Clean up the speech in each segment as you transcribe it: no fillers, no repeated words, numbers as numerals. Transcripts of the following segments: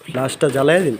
ফ্লাশটা জ্বালাই দিন।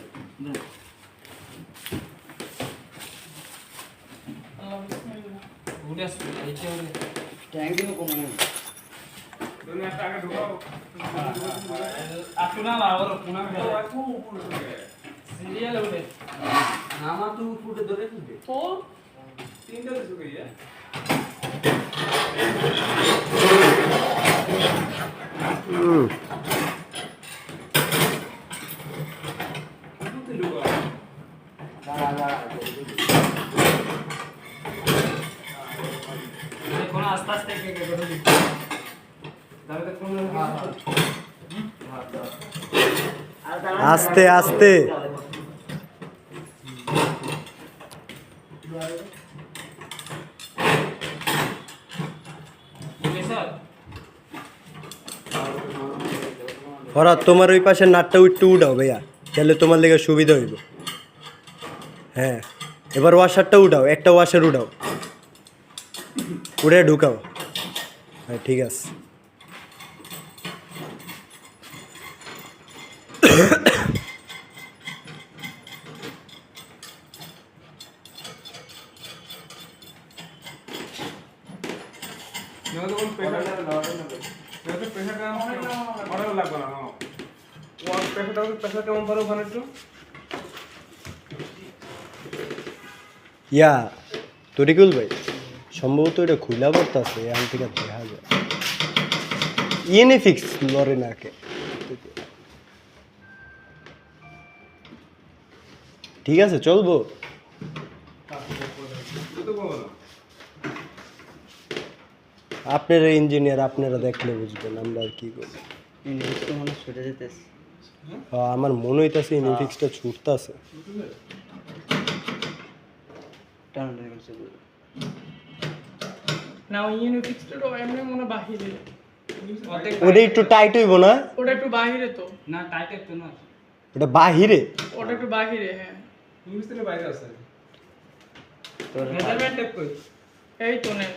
আস্তে আস্তে ফরাদ, তোমার ওই পাশের নাটটা একটু উঠাও ভাইয়া, তাহলে তোমার লেগে সুবিধা হইব। হ্যাঁ, এবার ওয়াশারটা উঠাও, একটা ওয়াশার উঠাও, উঠে ঢুকাও। হ্যাঁ ঠিক আছে। ইয়া তরিকুল ভাই, সম্ভবত এটা খুলা পড়তে আছে এখান থেকে দেখা যায়। ইএনএ ফিক্স লরে নাকে, ঠিক আছে চলবো। আপনারা ইঞ্জিনিয়ার, আপনারা দেখলে বুঝবেন, আমরা আর কি করবো। আমার মনে হইতেছে ইনফিক্সটা ছুটতেছে। ওটা একটু টাইট হইব না? ওটা একটু বাহিরে তো না, টাইট একটু না, ওটা বাহিরে। ওটা একটু বাহিরে। হ্যাঁ, ইংলিশ থেকে বাইরে আছে। এই তো নেন।